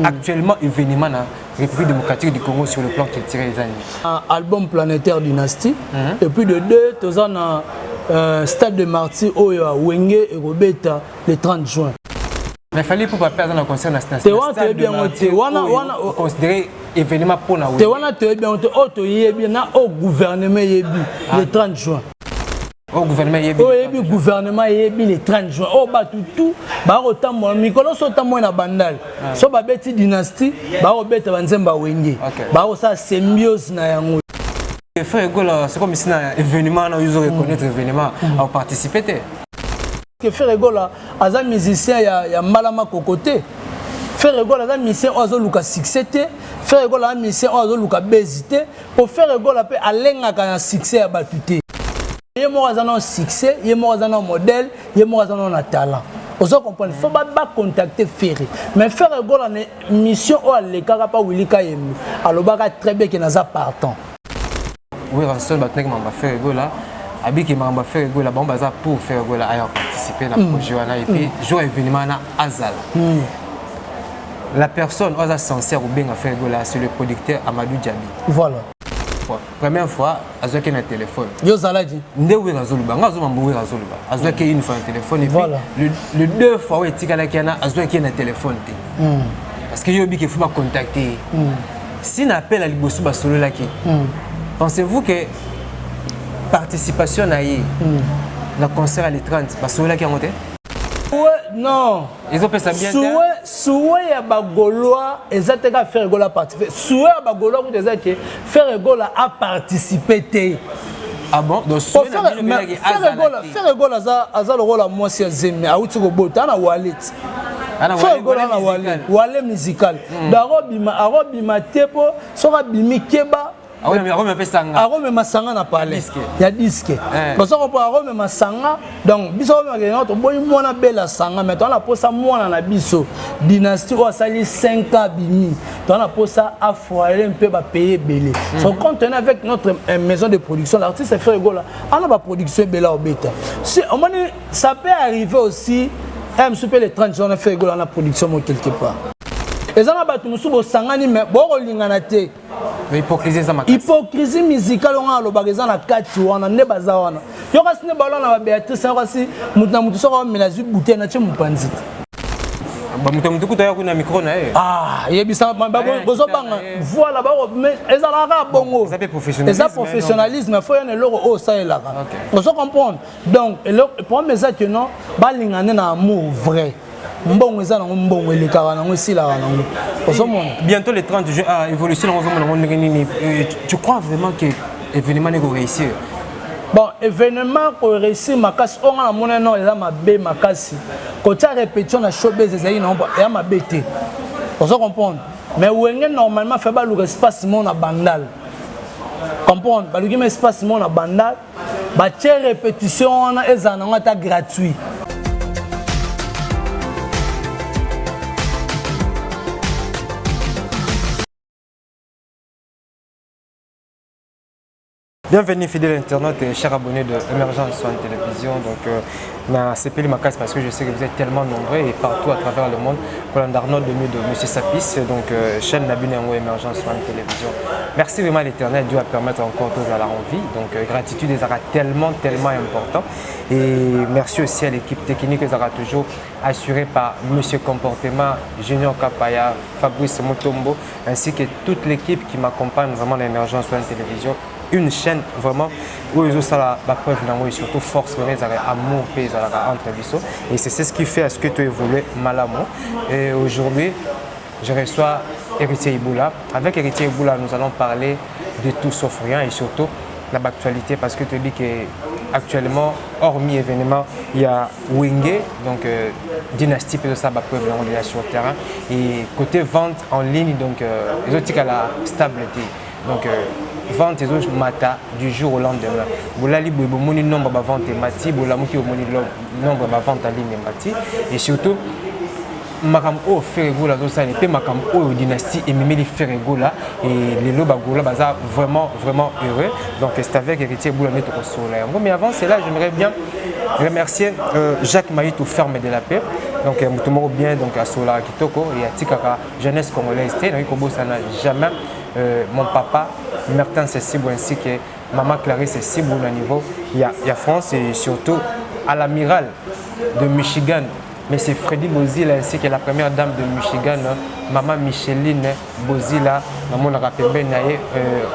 actuellement événement na République démocratique du Congo sur le plan culturel les années. Un album planétaire Dynastie et puis de deux ans à Stade de Martyrs Oya Wenge et Robeta le 30 juin. Mais il fallait pour pas perdre dans le concert national. Tu bien considéré événement pour na. Tu bien au gouvernement le 30 juin. Au gouvernement yebi gouvernement yebi le 30 juin. Oh ba tout ba autant mon mikolo sota mo na bandal. So ba beti dynastie ba obeta banzemba wenge. Ba ça symbiose na yango. Frère Egola, c'est comme si un événement na uso reconnaître événement à participer. Que Frère Egola aza musicien ya Malama Kokote. Frère Egola aza musicien ozo luka succès te. Frère Egola aza musicien ozo luka bezité. Pour Frère Egola pe alenga kana succès ya batuté. Il y a un succès, il y a un modèle, il y a un talent. Vous comprenez? Il ne faut pas contacter Ferré. Mais faire une mission où les cas pas Willy Kayemu. Alors, il y très bien qu'il y a partant. Oui, Ransol, il y a fait Gola. Abiki m'a fait Gola. Bon, pour faire Gola, à participer à la projet. Et puis, jouer événement à Azal. La personne qui est sincère ou bien à faire Gola, c'est le producteur Amadou Djabi. Voilà. Première fois, Azouaki a un téléphone. Yo Zaladi. Ndewe Razoluba, Ngazomamboué Razoluba. Azouaki une fois un téléphone et puis le deux fois où Etikala Kiana, Azouaki a un téléphone. Parce que Yobi qui faut pas contacter. Si on appelle à l'Ibosu Basolo Laki, pensez-vous que participation à le concert à l'E30, Basolo Laki a monté? Non. Ils ont fait ça bien. Souhait ya bagoloa ezateka faire gola participer. Souhait ya bagoloa vous déjà que faire gola a participer. Ah bon? Donc souhait faire gola za le rôle moi c'est zemi a uti ko bota na wallet. Faire gola na wallet musical. Darobima tepo sora bimi keba. Arome masanga na palais. Il y a disque. Parce qu'on peut arome masanga donc biso on boy mona bela sanga mais on a posé mona na biso dynastie o sali 5 ans bimi. On a posé afroiler un peu ba payer belé. Son contenu avec notre maison de production l'artiste fait rigola. On a ba production bela obeta. Si on ça peut arriver aussi un super les 30 jours on fait rigola na production quelque part. Et ça n'a pas tout le sangani mais bon te. Hypocrisie musicale on a le bagage na kati wana ne bazawana. Yo kasi ne balona ba Béatrice yo kasi mutna mutu soko menazi bouteille na che mupanzi. Ba mutu kuta ya kuna micro na e. Ah, yebisa ba bozo banga voilà ba mais ezalaka bongo. Ça professionnalisme faut y loro o ça là. Vous comprendre. Donc le problème c'est que non ba lingane na amour vrai. Bientôt le 30 juin à évolution tu crois vraiment que l'événement est réussi? Bon, événement pour réussir ma casse on a mon nom et là ma bé ma casse quand tu as répétition la showbiz et là ma bête vous comprendre mais où est normalement fait pas le espace mon à bandal comprendre pas le espace mon à bandal bah répétition on a ezana gratuit. Bienvenue fidèles internautes et chers abonnés de Émergence sur la télévision. Donc, c'est Peli Makas parce que je sais que vous êtes tellement nombreux et partout à travers le monde. Pour l'Arnaud de M. Sapis, donc chaîne Nabinengo Émergence sur la télévision. Merci vraiment à l'Éternel, Dieu va permettre encore tous à la envie. Donc, gratitude, ils aura tellement important. Et merci aussi à l'équipe technique, ils aura toujours assurée par M. Comportement, Junior Kapaya, Fabrice Mutombo, ainsi que toute l'équipe qui m'accompagne vraiment à l'Émergence sur la télévision. Une chaîne vraiment où ils ont ça la preuve et surtout force amour entre biso et c'est ce qui fait à ce que tu évolues malamment. Et aujourd'hui je reçois Héritier Iboula. Avec Héritier Iboula nous allons parler de tout sauf rien et surtout de l'actualité parce que tu dis que actuellement hormis événement il y a Wenge donc dynastie peut ça la preuve sur le terrain et côté vente en ligne donc les autres à la stabilité donc vente et mata du jour au lendemain. Bolali boumoni nombre de ventes et mati, bolamuki au nombre de ventes en ligne et mati. Et surtout, makam o Ferregola ça n'est pas makam o dynastie et Mimeli Ferregola et les lobagola baza vraiment heureux. Donc c'est avec Héritier Boula mettre au soleil. Mais avant cela, j'aimerais bien remercier Jacques Maïtou Ferme de la Paix donc mutumo bien donc à Sola Kitoko et à Tikaka jeunesse congolaise té na Kobo ça n'a jamais mon papa Martin Cessibou ainsi que maman Clarisse Cessibou au niveau il y a France et surtout à l'amiral de Michigan. Mais c'est Freddy Bozila ainsi que la première dame de Michigan, maman Micheline Bozila, maman Rapembe Naye,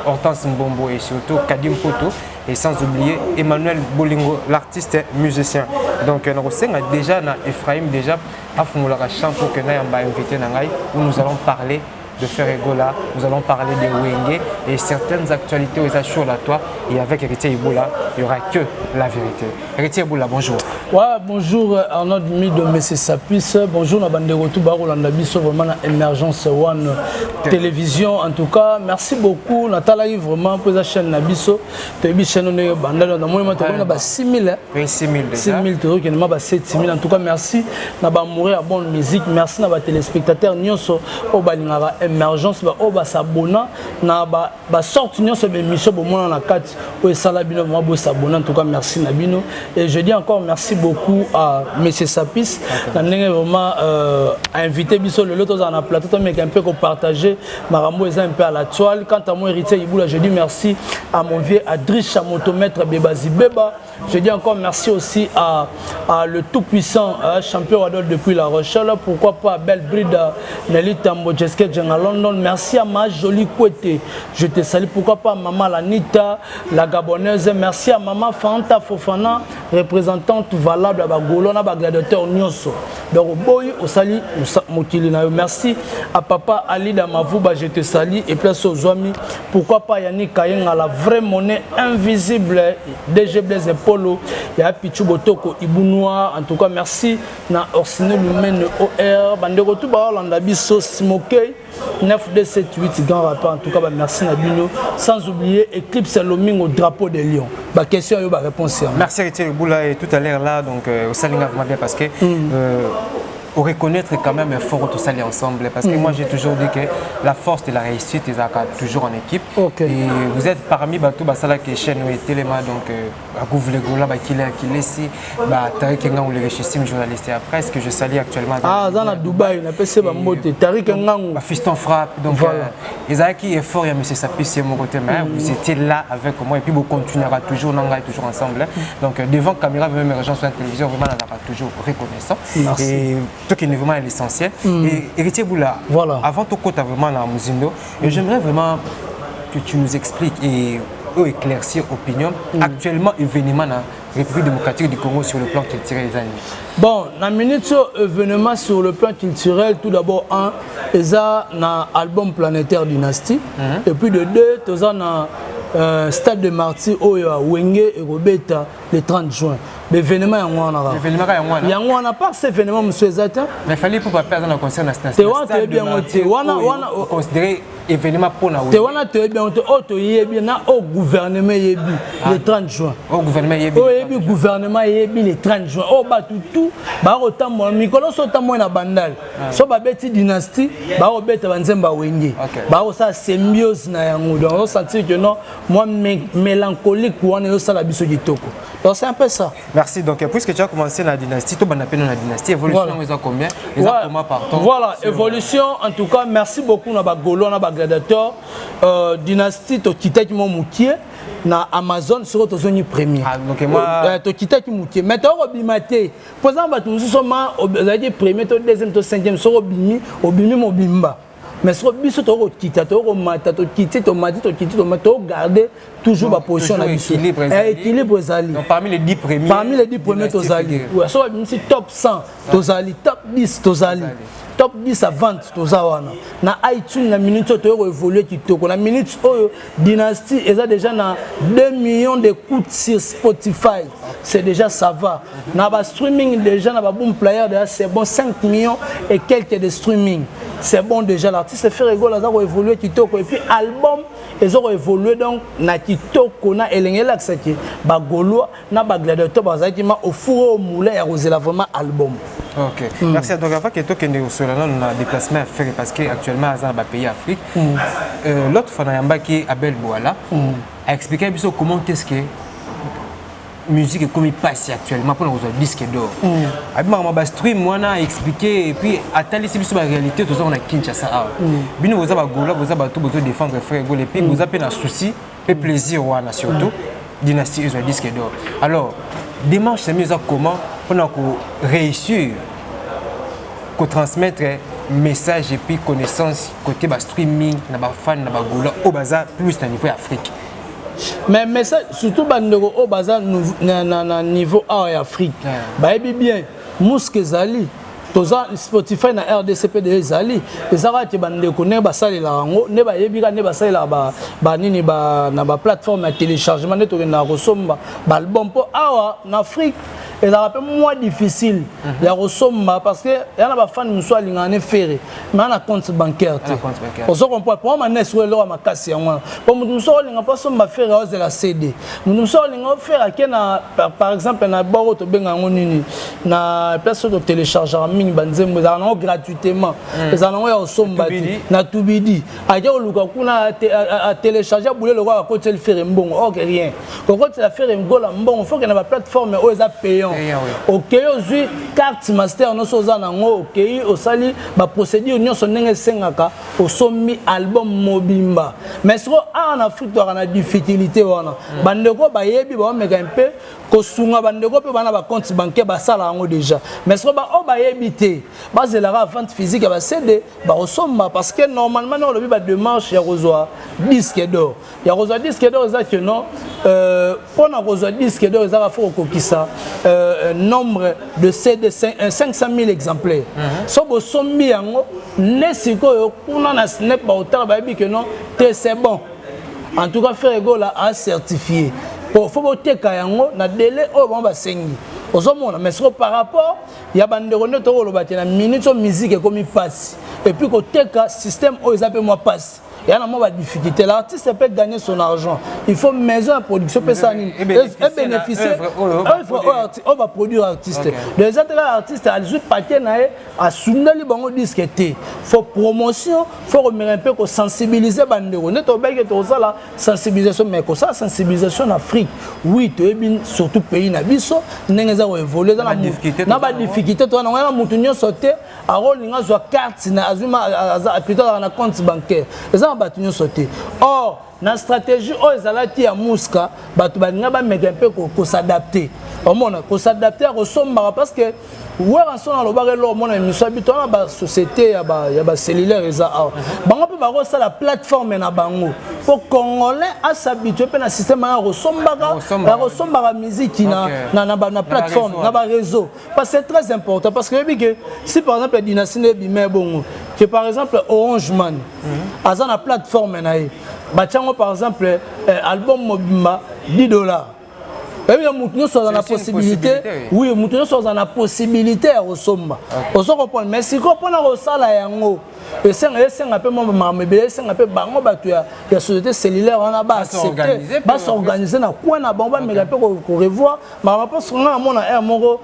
Hortense Mbombo et surtout Kadim Poto. Et sans oublier Emmanuel Bolingo, l'artiste musicien. Donc nous avons déjà Ephraim déjà à Fumulaka Champ pour que nous ayons invité où nous allons parler de Ferregola, nous allons parler de Wenge et certaines actualités aux achats à toi. Et avec Héritier Iboula, il n'y aura que la vérité. Héritier Iboula, bonjour. Ouais, bonjour Arnaud Dimi de Messieurs Sapis. Bonjour Nabandero Toubarou Landabiso, vraiment Émergence One Télévision. En tout cas, merci beaucoup. Nathalie, vraiment, pour la chaîne Nabiso. Tu as vu chaîne Bandal, dans mon 6 000. Oui, 6 000 déjà. 6 000, tu as vu 7 000. En tout cas, merci. Naba mourir à bonne musique. Merci Naba téléspectateurs. Nyonso, Obalingara Émergence, Oba Sabona. Naba sorte Nyonso, Mission, Bomona na 4. Salabino, moi, s'abonner. En tout cas, merci Nabino. Et je dis encore merci beaucoup à M. Sapis. On a vraiment invité Bisso le lot dans la plateau, mais un peu partager. Marambo est un peu à la toile. Quant à mon héritier Iboula, je dis merci à mon vieux Adrich Chamotomètre Bebazi Beba. Je dis encore merci aussi à le tout-puissant champion Wadol depuis La Rochelle. Pourquoi pas à Belbride, Nelly Tambo, Jessica à London. Merci à ma jolie Kouete. Je te salue. Pourquoi pas à Maman Lanita, la Gabonaise. Merci à Maman Fanta Fofana, représentante valable à Bagolona, Gladiateur Nyonso. Donc, boy, au sali, merci à Papa Ali Damavouba, je te salue. Et place aux amis. Pourquoi pas Yannick Kayeng à la vraie monnaie invisible, DG Blaise Polo, il y a Pichou Botoko, Ibou Noir. En tout cas, merci. Na Orsino Lumen OR, Bandego Touba, Landabiso, Smokey, 9278, grand rapport. En tout cas, merci Nabino. Sans oublier Eclipse Loming au drapeau des Lions. Ma question et ma réponse. Merci Héritier Iboula et tout à l'heure là, donc au Salinga vraiment bien parce que pour reconnaître quand même un fort tout s'allier ensemble parce que moi j'ai toujours dit que la force de la réussite est toujours en équipe. Okay. Et vous êtes parmi Batou Basala qui est chaîne et téléma donc à Gouvlegola qui est ici Tariq Ngangou le richissime journaliste et après ce que je salue actuellement dans à Dubaï on appelle ça Bamote Tariq Ngangou fiston frappe donc Isaac est fort il y a monsieur Sapis c'est mon côté mais vous étiez là avec moi et puis vous continuerez toujours toujours ensemble donc devant caméra même émergence sur la télévision vraiment on aura toujours reconnaissant. Merci. Et tout qui est vraiment l'essentiel. Et Héritier Boula, voilà. Avant tout côté vraiment dans Muzindo, et j'aimerais vraiment que tu nous expliques et éclaircir l'opinion actuellement événement dans la République démocratique du Congo sur le plan culturel. Bon, dans minute événement sur le plan culturel, tout d'abord un album planétaire Dynastie et puis de deux, tu as Stade de Martyrs Wenge et Robeta le 30 juin. L'événement est en on a pas cet événement, monsieur Zata. Mais il fallait pour pas perdre le concert dans ce stade. On considérer événement pour nous. Tu vois, tu es bien, au gouvernement le 30 juin. Au gouvernement le gouvernement le 30 juin. Au bas tout, autant moi, Nicolas autant moi na bandal. So ba beti dynastie, ba obeta banzemba wenge. Ba ça symbiose na yango. Donc on sentir que non, moi mélancolique ou on est au sala biso kitoko. Donc c'est un peu ça. Merci. Donc, puisque tu as commencé la dynastie, tu as la dynastie, évolution, ils ont combien? Voilà, évolution, en tout cas, merci beaucoup à Bagolo, à Gladiateur. Dynastie, tu as quitté mon moutier. Na Amazon sur ton zone premier. Donc moi tu quittes qui moutier. Mais tu as obimate. Par exemple, nous sommes au premier, au deuxième, au cinquième, sur obimi, mon bimba. Mais sur le biso, tu as quitté, tu as gardé toujours ma position. Équilibre. Donc parmi les 10 premiers. Parmi les 10 premiers, tu as top 100, tu as top 10, tu as top 10 à 20, tu as na iTunes, la minute, tu as évolué. La minute, Dynastie, ils ont déjà 2 millions d'écoutes sur Spotify. C'est déjà ça va. Na streaming, déjà, na boom player, c'est bon, 5 millions et quelques de streaming. C'est bon déjà, l'artiste fait rigoler, ils ont évolué. Et puis, album, ils ont évolué. Donc, na Kitoko, na Elengela, Bagolo, na Gladiateur, au four au moulin, et vraiment album. Ok, merci. Donc, avant que tu aies un déplacement à faire, parce qu'actuellement, dans le pays Afrique, l'autre Fanayamba qui est Abel Bouala a expliqué comment qu'est-ce que musique est comme il passe actuellement pour nous disque d'or. Abi ma stream moi na expliquer et puis attali si sur la réalité tout ça on a Kinshasa. Bino vous ba gola vous ba tout besoin défendre frère Gol et puis vous avez un souci et plaisir wana surtout dynastie ils ont disque d'or. Alors démarche c'est mieux comment pour réussir qu'on transmettre message et puis connaissance côté ba streaming na ba fan na ba gola au bazar plus à niveau Afrique. Mais message surtout bandeko au bazar na niveau A Afrique. Ba bien muske zali toza Spotify na RDCP de zali ezaka te bandeko ne basalela yango ne ba yebika ne basalela ba nini ba na ba plateforme ya téléchargement ne to na resomba ba album po awa en Afrique et ça rappelle moins difficile ya resomba parce que ya na ba fan muso alingane ferré mais na compte bancaire te on se comprend pour moi nes le ma makasi yango pour muso alinga pas somba ferré aux la CD muso alinga ferré kena par exemple na boro to benga ngo nini na personne de téléchargement mingi banzembo za na gratuitement za na ya resomba na tubidi aja oluka kuna a télécharger boule le roi côté le ferré mbongo ok rien côté la ferré ngola mbongo faut que na ba plateforme o za payant ok aujourd'hui carte master no soza nango ok osali ba procédure nyonso ndenge sengaka osomi album mobimba mais so en Afrique to na difficulté wana bandeko ba yebi ba meka un peu ko sunga bandeko pe bana ba compte bancaire ba sala ngo déjà mais so ba o ba yebi te ba zelaka vente physique ba CD ba osomba parce que normalement on le ba démarche ya rozwa disque d'or ya rozwa disque d'or ça que non pour na rozwa disque d'or ça faut kokisa nombre de CD 500 000 exemplaires. So bo sombi yango ne sikoyo kuna na snap ba otala ba bi que non c'est bon. En tout cas Frère Gol a certifié. Pour faut boteka yango na délai o ba sengi. Ozomona mais par rapport ya bandeko ne to lo batena minute musique comme il passe et puis koteka système o ils appellent moi passe. Il y a une difficulté. L'artiste peut gagner son argent. Il faut maison à production, et bénéficier. On va produire l'artiste. Les autres artistes, ils jouent paquet à soutenir les bons disques. Il faut promotion, il faut un peu sensibiliser les bandits. On est au bec et tout ça la sensibilisation, mais ça sensibilisation en Afrique. Oui, surtout pays n'abisso, n'engagez pas évoluer dans la difficulté. Dans la difficulté, toi, on a monté sauter. À rôle, on a carte, plutôt dans la compte bancaire. Battu sauter. Or, la stratégie à Mouska, batu baninga ba mettre un peu pour s'adapter. Pour s'adapter à Somba parce que ouais en son le barre là mon ami s'habite dans la société ya ba cellulaire eza bango pe ba ça la plateforme na bango pour congolais à s'habituer pe na système ya Somba la musique na plateforme na ba réseau parce que c'est très important parce que si par exemple Dynastie bimé bongo que par exemple Orange Man aza na plateforme na ye batiango par exemple album mobimba $10. Et bien, nous sommes dans la possibilité. Oui, nous sommes dans la possibilité à Osomba. On se comprend. Mais si on prend la salle yango, et c'est un peu mon mais c'est un peu bango batu ya société cellulaire on a bas accepter, bas s'organiser na coin na bomba mais un peu qu'on revoit. Mais on pense qu'on a mon un moro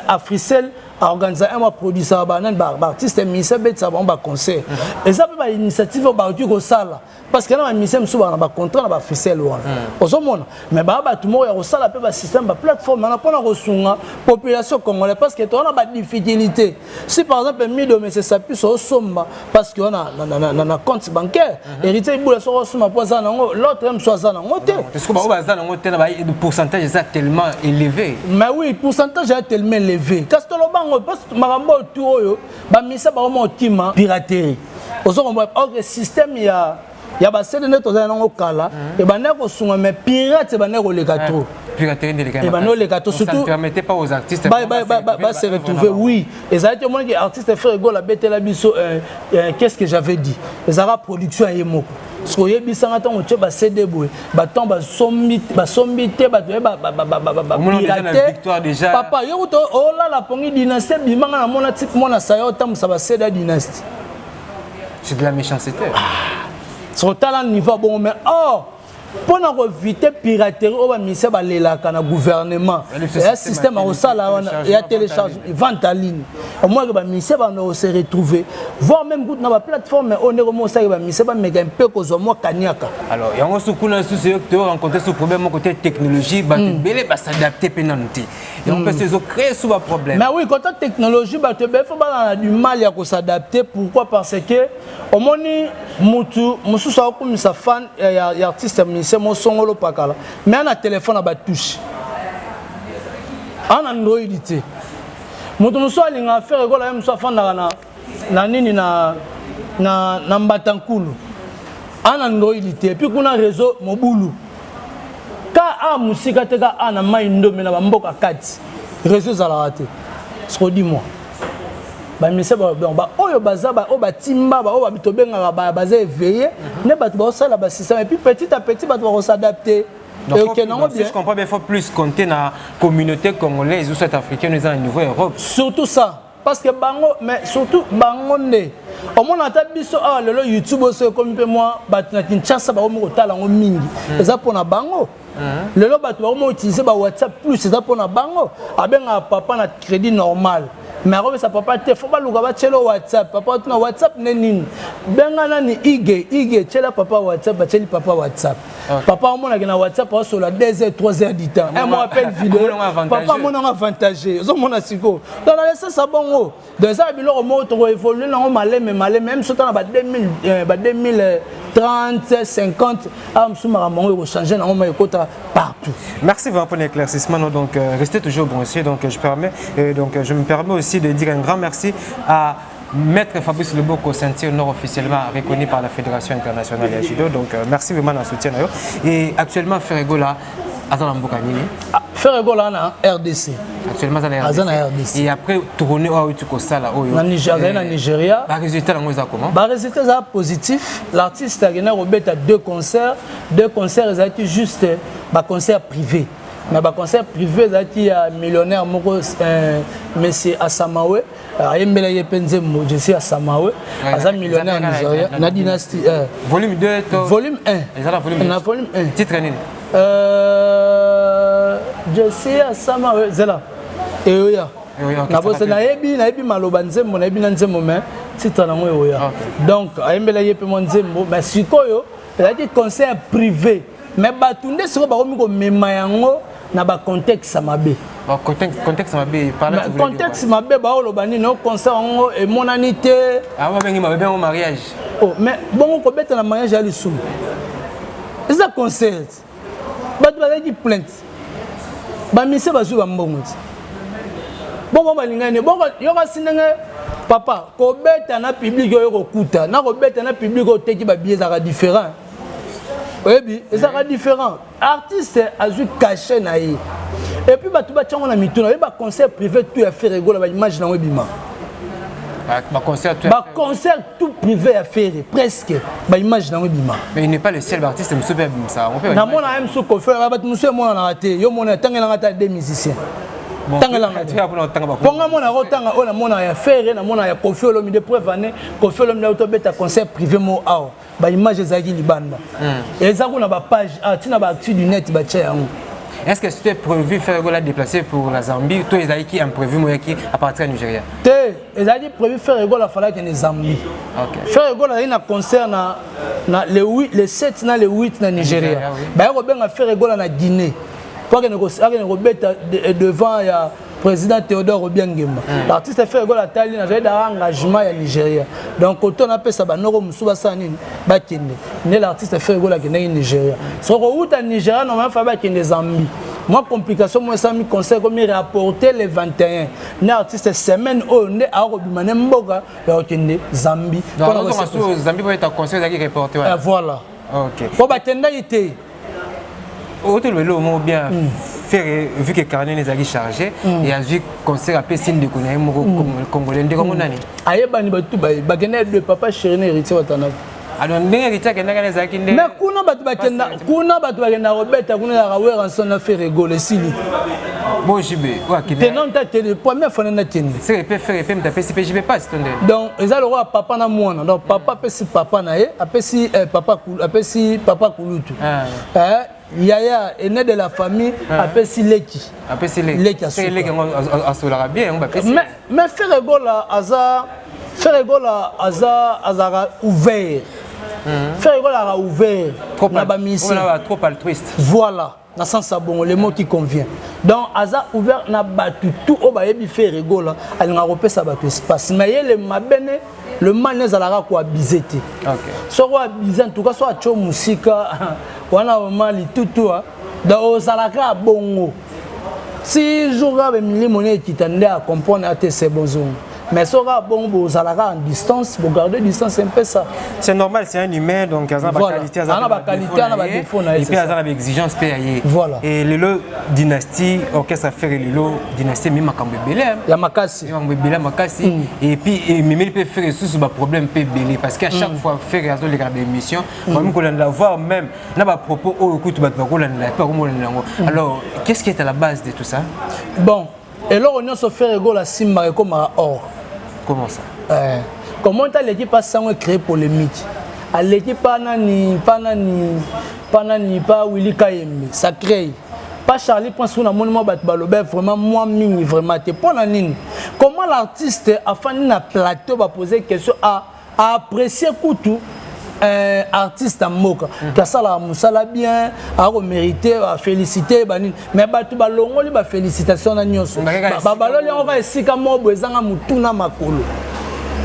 Africell a organisé un mois produit ça banan artiste ministère bet ça bomba concert. Et ça peut pas initiative au batu ko sala parce que là un ministère souvent na ba contrat na ba Africell wana. On se montre. Mais ba tout moro ya ko sala pe ba système ba plateforme na pas na resunga population congolaise parce que on a pas difficulté. Si par exemple mi de mais ça puisse au somba parce qu'on a compte bancaire héritier boule sur suma poisa nango l'autre aime soit ça nango té parce que ba baza nango té le pourcentage est tellement élevé mais oui le pourcentage est tellement élevé parce que le bango parce que marambo tout oyo ba misa ba mo tima piraterie ozo ko le système ya ba sede net oza nango kala et ba na ko sunga mais pirate ba na ko le gato piraterie délicat. Et ben non les gâteaux surtout. Ça ne permettait pas aux artistes. Bah se retrouver oui. Et ça a été moi qui artiste Frère Gol la bête la biso qu'est-ce que j'avais dit. Les arabes production à Yemoko. Soyez bisanga tant on tient ba CD boy. Ba temps ba sombité ba victoire déjà. Papa yo to oh là la pongi dynastie bimanga na mona type mona sayo tam ça ba CD dynastie. C'est de la méchanceté. Son talent niveau bon mais oh pour éviter piraterie au ministère balelaka na gouvernement et un système à osala et à télécharger vente en ligne au moins que ministère va se retrouver voir même na ba plateforme on est comme ça que ministère va méga un peu cause moi kaniaka alors yango sukuna souci que rencontrer ce problème côté technologie ba belé ba s'adapter penanti et on peut se créer sous un problème mais oui côté technologie ba te faut ba du mal à s'adapter pourquoi parce que au moni mutu musu sa comme sa fan et artiste c'est mon son pakala mais on a téléphone à touche en Androidité moto muso alinga faire ko la muso fan na nini na mbatankulu en Androidité puis kuna réseau mobulu ka a musika te ka ana maindo mena mboka kati réseau za la raté ce dis-moi ba mise ba oyo bazaba o ba timba ba o ba bitobenga ba baza éveillé ne ba to ça la ba système et puis petit à petit ba to s'adapter. Donc, si je comprends bien, il faut plus compter dans la communauté congolaise ou sud-africaine dans le niveau Europe. Surtout ça. Parce que bango, mais surtout bango ne. Au moins, on a biso ah le YouTube aussi comme moi, batna Kinshasa ba omo tala ngo mingi. C'est ça pour na bango. Le lo batwa omo utiliser ba WhatsApp plus, c'est ça pour na bango. Abenga papa na crédit normal. Mais après ça papa te faut pas luka ba tshelo WhatsApp. Papa tu na WhatsApp nenini. Benga nani ige tshela papa WhatsApp, ba tsheli papa WhatsApp. Papa on a na WhatsApp pas sur la 2 heures 3 heures du temps. Un mois appel vidéo. Papa mon a avantagé. Zo mon a siko. Dans la laisser ça bongo. Dans ça bilo au mot to évoluer na malé même surtout na ba 2030 50 am soumara mongo changer na mo ekota partout. Merci vraiment pour l'éclaircissement. Donc restez toujours branchés. Donc je me permets aussi de dire un grand merci à Maître Fabrice Leboko, ceinture nord officiellement reconnu par la Fédération internationale de judo. Donc merci vraiment de soutien. Et actuellement Ferrego là, Azana Mbokanini. Ferrego là na RDC. Actuellement Azana RDC. Et après tourner au Tukosa au Nigeria. Le résultat là comment? Le résultat est positif. L'artiste a gagné à 2 concerts. 2 concerts ils ont été juste un concert privé. Mais le concert privé, il y a un millionnaire, monsieur Asamawe. Je suis Asamawe. Il un millionnaire nigérien. La dynastie. Volume 2. Volume 1. Volume 1. Titre je suis Asamawe. C'est là. Et oui. Donc, il a dit concert privé. Mais Batunde sera baromi memayango na ba contexte mabe. Contexte mabe par là. Contexte mabe ba olobani no concert ngo et monanité. Ah wa bengi mabe en mariage. Oh mais bon ko beta na mariage ali sou. Eza concert. Ba tu di plainte. Ba mise ba zu ba mbongo. Bon ba lingane bon yo ka sinenge papa ko beta na public yo ko kuta na ko beta na public ko teki ba biais za différent. Oui, c'est différent. Artiste a eu caché naïe. Et puis bah tu vas tchango na mituna, bah concert privé tout a fait rigoler, bah image na webima. Bah concert tout privé a fait presque, bah image na webima. Mais il n'est pas le seul artiste, monsieur Bem ça. On peut. Na mon a même sous ko faire, bah monsieur mon na raté, yo mon tangela ngata des musiciens. Tangela ponga mon a rotanga ona mon a faire na mon a Koffi Olomide preuve année Koffi Olomide auto beta concert privé mo ao. Ba image ezaki libanda et ça na ba page tina ba actu du net ba tcha yango. Est-ce que c'était prévu faire la déplacer pour la Zambie toi ezaki qui imprévu mo yaki à partir du Nigeria? Te ezaki prévu faire la fala que les Zambie. OK. Faire la concert na le 7 na le 8 na Nigeria. Ba ko benga faire na Guinée. Pour que nous beta devant ya président Théodore Obiangema. L'artiste a fait la taille dans l'engagement au Nigeria. Donc quand on appelle ça banoko musuba sanini bakende. Ne l'artiste a fait la Nigeria. So ko uta Nigeria normalement fa bakende Zambie. Moi complication moi ça mi conseil comme rapporter le 21. L'artiste semaine au ne a robimane mboka ya okende Zambie. Donc on Zambie va être conseil qui reporter. Voilà. OK. Pour bakende ité. Autre le mot bien faire vu que Carnet les a chargé et a vu concert à Pessine de Congolais de Congo nani. Ayeba ni batu ba gagner de papa chéri héritier watana. alors ndenge rita kenda les akinde mais kuna batu bakenda robeta kuna ya rawera nsona fait rigoler sili bon jibe wa kinde tenon ta télé première fois na télé c'est peut faire peut me taper si jibe pas tonde donc eza le roi papa na mwana donc papa pesi papa na ye apesi papa kulutu Yaya est né de la famille apesi leki c'est leki on solara bien on va pesi mais Ferregola azara ouvert Ferregola a ouvert na ba mission trop altruiste voilà dans sens bon le mot qui convient donc aza ouvert na batu tout o ba yebi Ferregola alinga kopesa batu espace mais le mabene le mal n'est à quoi bizete OK soit bizan en tout cas soit cho musika wana mali tout dans salaka bongo si jour avec milimo ne kitande à comprendre à tes besoins mais sera bon vous allez en distance vous gardez distance un peu ça c'est normal c'est un humain donc il y a pas qualité on a défaut et puis il y a des exigences payer voilà et le dynastie orchestre faire le dynastie même makambo belé ya makasi et puis même il peut faire sous ba problème peut belé parce qu'à chaque fois faire les grandes émissions même qu'on la voir même na ba propos au écoute ba ko la pas comme alors qu'est-ce qui est à la base de tout ça bon et là on a se fait rigoler la simba comme or. Comment ça comment l'équipe a sans créer polémique à l'équipe pas Willy Kayembe ça crée pas Charlie pense qu'on a monument batbalobe vraiment moi mini vraiment t'es pas la nini comment l'artiste a fait un plateau va poser question à apprécier Koutou artiste en moka ka sala musala bien a mérité a féliciter bani mais batu balongoli ba félicitation na nyonso ba baloli on va esika mobo ezanga mutuna makolo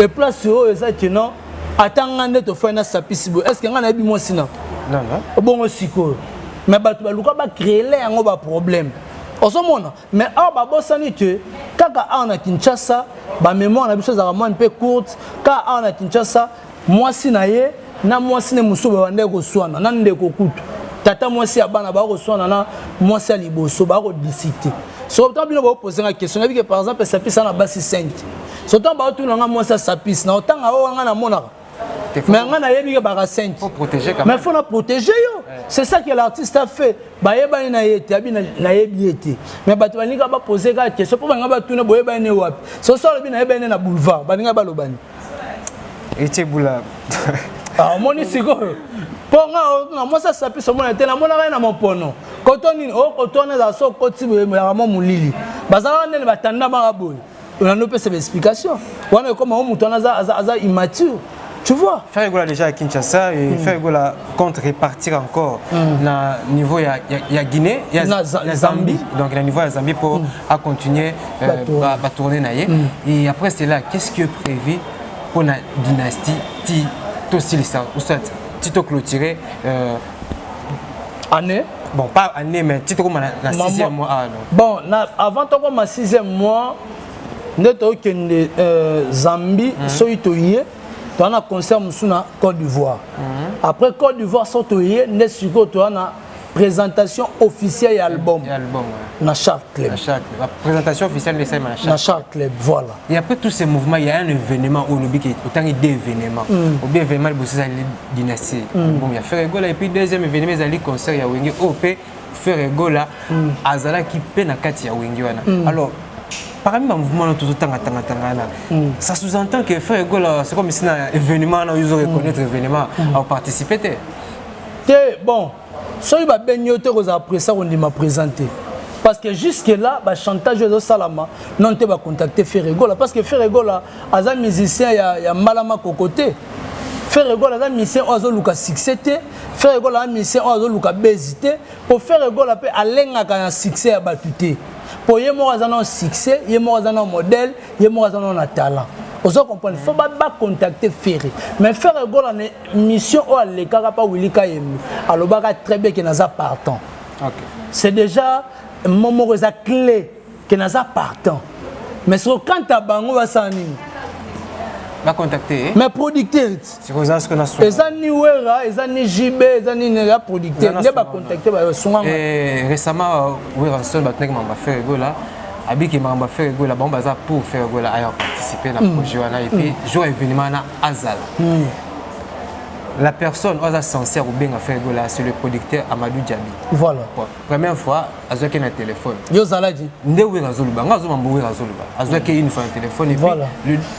et place o eza kino atanga nde to fena sapisibo est-ce que ngana bi mo sina non bon siko mais batu baluka ba créer yango ba problème osomona mais ba bosani te kaka ana Kinshasa ba mémoire na biso za vraiment un peu courte ka ana Kinshasa moi sinaye na mwasi ne musuba bande ko swana na ndeko kutu tata mwasi ya bana ba ko swana na mwasi ya liboso ba ko disciter so tant bino ba poser la question na bi que par exemple ça pisa na basi 5 so tant ba tuna nga mwasi sa pisa na otanga o nga na monaka mais nga na yebi ke ba 5 faut protéger quand même mais faut na protéger yo c'est ça que l'artiste a fait ba yeba na yete abi na yebi yete mais ba tu banika ba poser la question pour nga ba tuna boye ba ne wapi so so bi na yeba ne na boulevard ba ninga ba lobani ete bula ah moni siko ponga na mosa sapi so mona tena mona na mopono kotoni o kotona za so koti ya mulili bazala nene batanda maraboy on a no pese explication wana comme mutona za immature tu vois faire gola déjà à Kinshasa et faire gola contre répartir encore na niveau ya Guinée ya Zambie donc na niveau ya Zambie pour à continuer va tourner naie et après c'est là qu'est-ce qui est prévu pour la dynastie tout style ça ou soit Tito clôturé année bon pas année mais Tito comme la 6e mois bon avant toi comme 6e mois neto kende Zambie soitoyé dans un concert musuna Côte d'Ivoire après Côte d'Ivoire soitoyé ne suko toi na présentation officielle et album na Shark Club la présentation officielle de ça na Shark Club voilà et après tous ces mouvements il y a un événement au lobby qui est autant d'événements au bien événement de la dynastie bon il y a Ferregola et puis deuxième événement il y a le concert ya Wenge OP Ferregola azala qui peine à kati ya Wenge wana alors parmi les mouvements tout tanga ça sous-entend que Ferregola c'est comme si un événement ils ont reconnaître événement à participer bon soyez ba benyote ko après ça on m'a présenté parce que jusque là ba chantage de Salama non te ba contacter Ferregola parce que Ferregola aza musicien ya malama kokote Ferregola aza musicien ozo luka succès te Ferregola aza musicien ozo luka bezité pour Ferregola pe alenga ka succès ya batute pour yemo aza na succès yemo aza na modèle yemo aza na talent. Vous comprenez, il faut pas contacter Ferré. Mais Ferregola une mission où les gars pas Willy Kayembe. Alors bah très bien qu'il n'a pas partant. C'est déjà un moment clé qu'il n'a pas partant. Mais sur quand tu as bango va s'animer. Va contacter. Mais producteur. C'est quoi ça ce qu'on a sur. Les Aniwera, les Anijibe, les Aninera producteur. Il va contacter récemment oui Ranson batnek m'a fait Ferregola. Abiki m'a fait Ferregola bon baza pour Ferregola ailleurs participer à projet wana et puis jour événement na Azal. la personne osa sincère ou bien faire rigoler, c'est le producteur Amadou Djabi. Voilà. Première fois, azo ki na téléphone. Yo zaladi. Nde we razoluba, ngazo mambo we razoluba. Azo ki une fois un téléphone et puis voilà.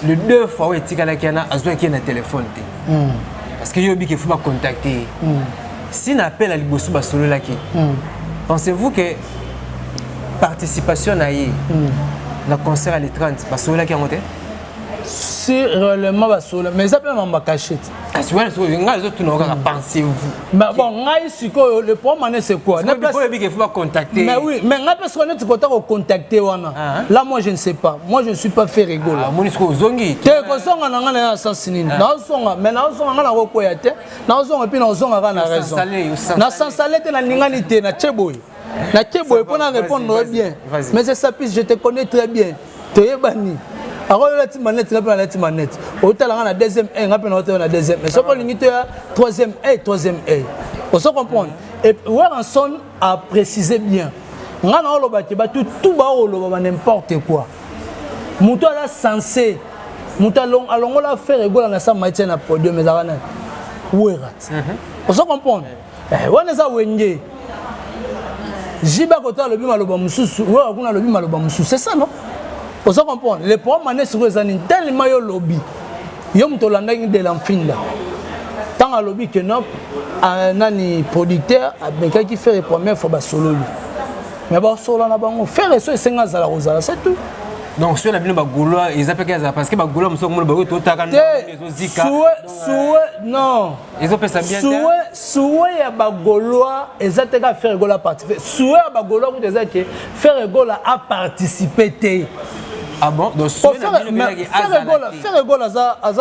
le deux fois ouais tika la kiana azo ki na téléphone té. Parce que yo bi que faut pas contacter. Si na appel à liboso ba solo la ki. Pensez-vous que participation na yi na concert à l'30 ba solo la ki ngote? Si réellement ba solo, mais ça peut m'en cacher. Parce que pensez-vous. Mais bon, le problème c'est quoi? Il faut pas contacter. Mais oui, mais parce qu'on est content de contacter. Là, moi je ne sais pas. Moi je ne suis pas fait rigoler. Moi je suis zongi. Tu es conscient qu'on a un sens mais mais c'est ça, je te connais très bien. Tu es banni. Alors la manette, la manette. Au tel on a deuxième A, on a deuxième. Mais ce qu'on limite troisième A. On se comprend. Et Warrenson a précisé bien. On a tout n'importe quoi. Mouton là censé. Mouton allons la faire rigoler dans sa matière à podium mais ça on se comprend. On est à Wenge. Jiba kota le bima le bamususu. Ouais, on a le bima le bamususu. C'est ça non? On se comprend. Les problèmes sur les années tellement yo lobby. Yo mtolanda de l'enfinda. Tant à lobby que non nani producteur a qui fait les premières fois ba solo. Mais ba solo na bango faire ça et 5 ans à la rosala, c'est tout. Donc sur la bino ba goloa ils appellent ça parce que ba goloa muso mo ba to ta kan zika. Non. Ils ont fait ça bien. Souhait ya ba goloa ezateka faire gola participer. Souhait ba goloa ko ezake faire gola a participer. Ah bon? Donc faire le goal à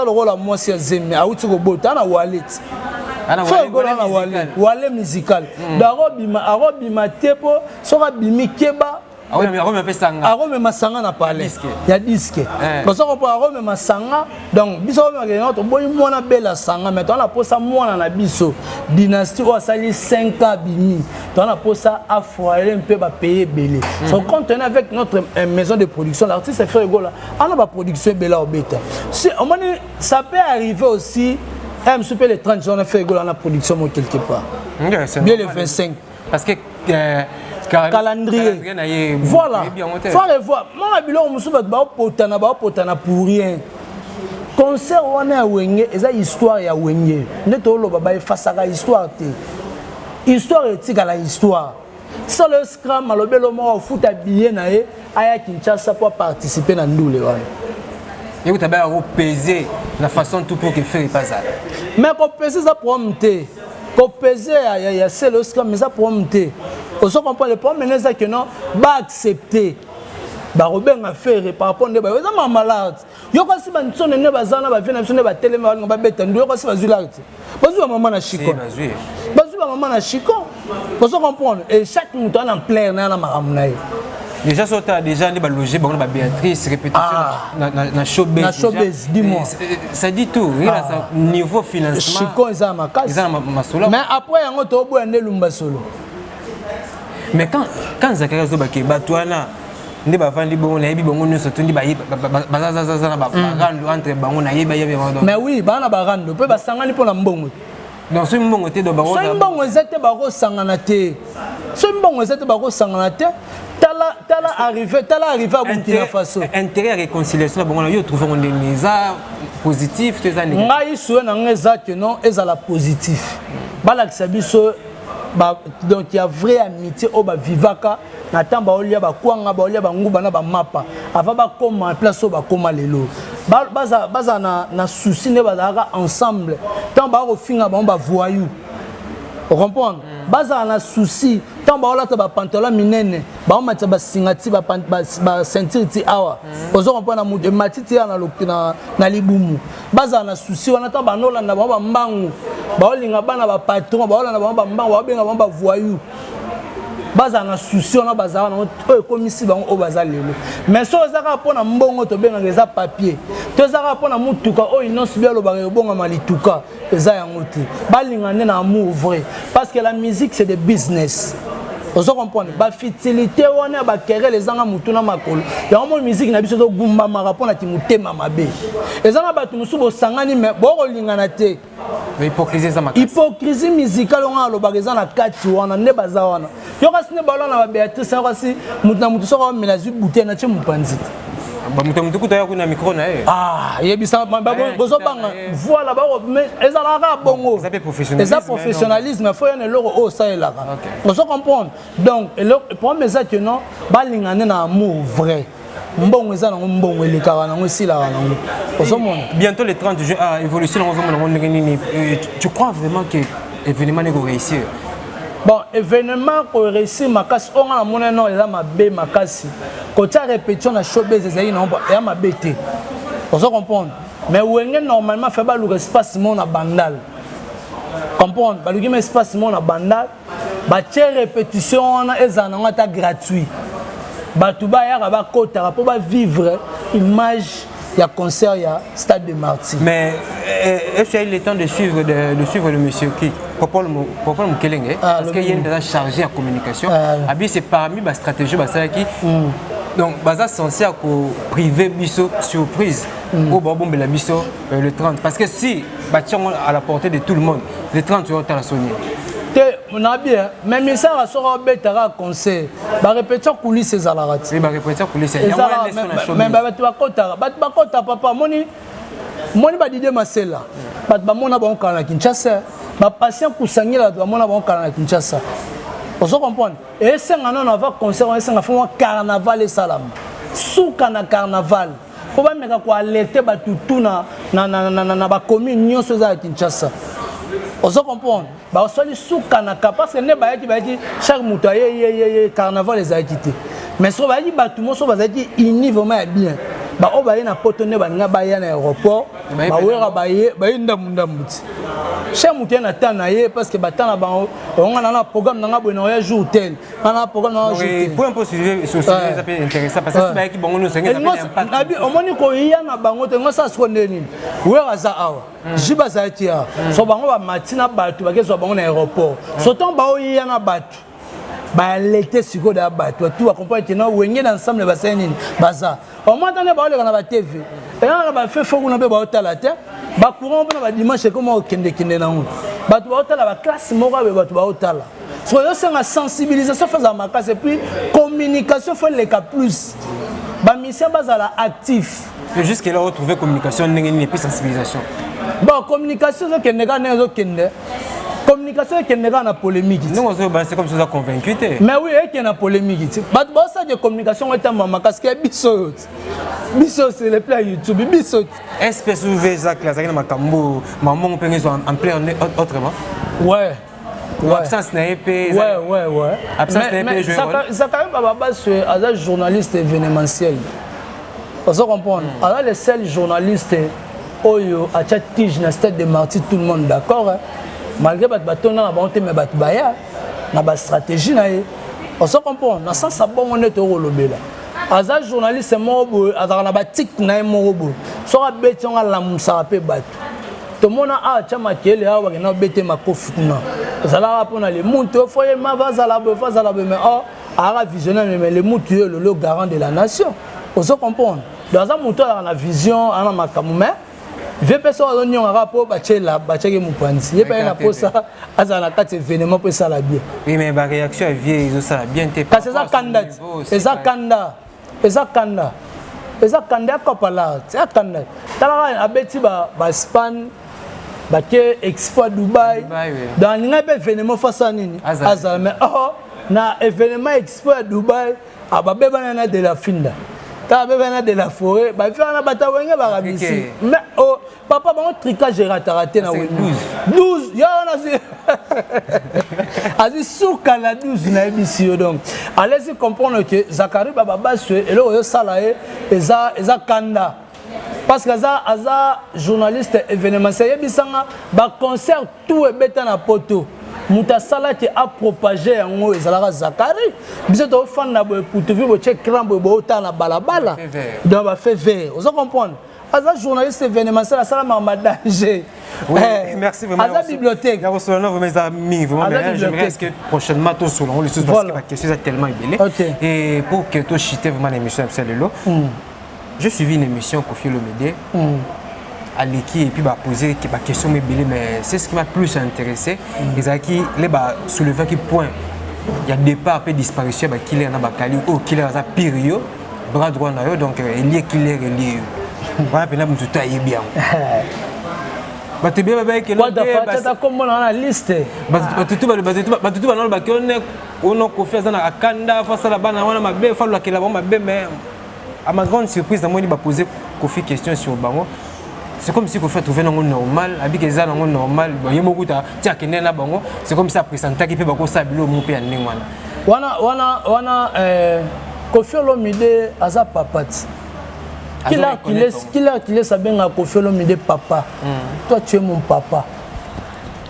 le rôle à moi c'est Zemi à outil robot na wallet. Faire goal na wallet musical. Darobima tepo sera bimi keba. Ah oui mais Arome fait sanga. Arome masanga na palais. Il y a disque. Parce qu'on peut Arome masanga donc biso on boyi mona bela sanga mais on a posé mona na biso dynastie o sali 5 ans bimi. On a posé à foyer un peu ba payer belé. Son compte avec notre maison de production l'artiste fait rigolo. On a ba production bela au bêta. Si on ça peut arriver aussi un super les 30 jours on a fait rigolo dans la production quelque part. Bien les 25 parce que calendrier. Voilà. Faut revoir. Moi, biloko musu ba potana pour rien. Concert on a Wenge, eza histoire ya Wenge. Neto lo baba face à histoire té. Histoire etika la histoire. Ça le scram malobelo mo foot habillé na ye aya Kinshasa pour participer na ndule wana. Et vous avez peser la façon tout pour que faire pas ça. Mais pour peser ça pour monter. Pour peser il y a c'est le scram mais ça pour monter. On se comprend le problème c'est que non ba accepter ba Robin a fait par rapport à ba ça malade yo ko si ba nsone ne bazana ba vena nsone ba telema ba beta ndo ko si ba zularte bazu maman na chiko bazu maman na chiko on se comprend et chaque mouton en plein na makamna déjà ça déjà ni ba loger ba Béatrice répétition na showbiz dis-moi ça dit tout il a ça niveau financement chiko za makasi za masolo mais après yango to boya nelumba solo. Mais quand Zakaria Zobake Batouana, ne va pas dire bon, on a eu bon, nous sommes entre bango na yeba yeba. Mais oui, bana barando, peut ba sangani pour la mbongo. Donc ce mbongo te do bango. Ce mbongo ezate bako sangana te. Ce mbongo ezate bako sangana te. Tala arrivé à Burkina Faso. Intérêt à réconciliation bango na yo trouver on des positif, ces années. Ngai soué na ngeza que non, ezala positif. Bala kisabiso donc il y a vraie amitié au vivaka na tamba olia ba kwanga ba olia ba nguba na ba mapa avant ba koma place au ba koma lelo baza na souci ne ba ensemble tamba ko finga ba voyou on comprend baza na souci tamba ola ta ba pantalon minene ba matsa ba singati ba ceinture ti awa ozo comprendre na matiti na libumu baza na souci wana tamba nola na ba mbangu ba olinga bana ba patron ba ola na ba mbangu ba benga ba voyou baza na souci wana baza na o komisi bango o baza lelo mais so ezaka pona mbongo to benga eza papier to ezaka pona mutuka o inonsi bia lo ba bonga malituka eza yango te balinga na amour vrai parce que la musique c'est des business. Vous comprenez? La fertilité, on a bakéré les gens à Moutuna Makolo. Il y a une musique qui a Gumba Marapon à Timouté Mamabé. Les gens à Batumusu Sangani, mais bon, Hypocrisie ça makasi. Hypocrisie musicale on a lobaka eza na kati wana nde baza wana. Yo kasi ne balona ba Béatrice yo kasi mutu na mutu soko ménage bouteille na che mupanzi. Ba mutu kuta kuna micro na ye. Ah, yebisa bozo banga voilà ba mais ezalaka bongo. Ça professionnalisme faut y loko o ça est là. On se comprendre. Donc pour mes que non ba lingane na amour vrai. Mbongo eza na mbongo elekaka na ngosila na ngo. Bientôt les 30 juin à évolution tu crois vraiment que événement n'est réussir? Bon, événement pour réussir makasi on a mon nom là ma bé makasi. Quand tu as répétition na showbiz ezali na ya ma bété. On se comprendre. Mais wenge normalement fait ba le espace mon na bandal. Comprendre, ba le espace mon na bandal. Ba tie répétition on a ezana ngata gratuit. Batouba yaka ba kota pour ba vivre image ya concert ya Stade de Martyrs. Mais est-ce qu'il y a eu le temps de suivre le monsieur qui Popol Mukelenge parce qu'il y a une déjà chargé à communication. Abi c'est parmi la stratégie basala qui donc baza censé à privé biso surprise au bon la biso le 30 parce que si bâtiment à la portée de tout le monde le 30 tu vas la sonner. On a bien, même ça va se remettre concert. Ba répétition coulisses ces alarats. Oui, ba répétition coulisses. Mais tu vas kota papa moni ba didé masela. Ba mona ba on Kinshasa. Ba patient kusangila ba mona ba on Kinshasa. On se comprend. Et c'est un an avant concert, on est en carnaval et salam. Sous carnaval. Faut pas mettre quoi alerter ba tout na ba commune nyonso za Kinshasa. On se comprend. Bah on soit sous kanaka parce que ne ba yaki chaque moto ye carnaval les a quitté. Mais so ba yi ba tout monde so ba zaki ini vraiment bien. Bah on ba y na potonné ba nga ba ya na aéroport. Ba wera ba yi ndamuti. Chaque moto na tana ye parce que ba tana ba on a na programme na nga bo na jour tel. On a programme na jour tel. Pour un peu sur ça peut intéressant parce que ba yaki bongo no senga impact. Abi on moni ko ya na bango te ngosa so ndeni. Wera za awa. Jiba za tia. So bango ba matina batu ba keso bango na aéroport. Sotant ba o ya na batu. Ba l'été siko da batu. Tu vas comprendre que non wenge ensemble ba senini. Baza. Au moins tane ba le na ba TV. Et on ba fait fo kuna be ba otala te. Ba courant ba ba dimanche comment kende na ngo. Batu ba otala ba classe moko be batu ba otala. So yo c'est la sensibilisation face à ma classe et puis communication fait les cas plus. Ba mission bazala actif. Jusqu'à là retrouver communication n'est plus sensibilisation. Bon, communication, c'est que communication, c'est que polémique. Non, c'est comme ça convaincu. Mais oui, il y a une polémique. Mais ça de communication est un moment parce que biso, c'est le plan YouTube, biso. Espèce de Jacques, la Zagina Makambo, maman peut en plein autrement. Ouais. Absence n'est pas. Ouais. Absence n'est pas. Ça quand même à la base c'est un journaliste événementiel. On se comprend. Alors les seuls journalistes Oyo a tige na Stade de Martyrs tout le monde d'accord malgré bato na bonté mais bato baya na ba stratégie na ye on se comprend na sens ça bon on est au lobela aza journaliste mo azara na ba tik na mo bo so ka beti on la musa pe bato to mona a chama kele ha wa na beti makofu na zala rapona le muntu foye ma vazala mais oh ara visionnaire mais le muntu le garant de la nation on se comprend dans un muntu a la vision ana makamou Vieux personne on a rapport bachela bacheke mupanzi. Yé pas na posa azala kati événement pour ça la bien. Oui mais ma réaction est vieille ils ça la bien té. Parce que ça kanda. Eza kanda kopala. C'est kanda. Tala abeti ba Spain ba ke Expo Dubai. Dans ninga be événement face à nini. Azala mais na événement Expo Dubai ababeba na de la finda. T'as besoin de la forêt, bah faire la bataille wenge ba rabisi. Mais oh papa bon tricage raté na 12. Ya on a dit souka la 12 na émission donc. Allez-y comprendre que Zakari baba basse et le salaire eza kanda. Parce que ça journaliste événementiel bisanga ba concert tout est bêta na poto. Muta sala qui a propagé en haut ezalaka Zakari biso to fan na bo pour te vivre check crambo bo ta na balabala donc ba fait vert vous comprendre aza journaliste événementiel sala ma danger oui merci vraiment aza bibliothèque ya resolana vos mes amis vraiment j'aimerais que prochainement tout selon les choses parce que la question est tellement ébélée et pour que tout chiter vraiment l'émission c'est le lot j'ai suivi une émission Kofi Olomide Aleki et puis poser des questions mais c'est ce qui m'a plus intéressé. Ezaki les soulever qui point il y a départ après disparition killer na bakali oh killer za pire bras droit na yo donc lié killer lié voilà pena mutu taille bien batebe ba ke quoi da comme on a la liste batutu banalo bakone ono confiance na akanda face la bana wana mabe fa la kela mabe mais à ma grande surprise na moi ni ba poser Kofi question sur bango. C'est comme si Kofi trouver un normal, avec les gens normal, il y a beaucoup de bango. C'est comme ça présenter qui peut beaucoup sabilo mon père n'imwana. Wana Kofi Olomide aza papati. Qu'il laisse bien Kofi Olomide papa. Toi tu es mon papa.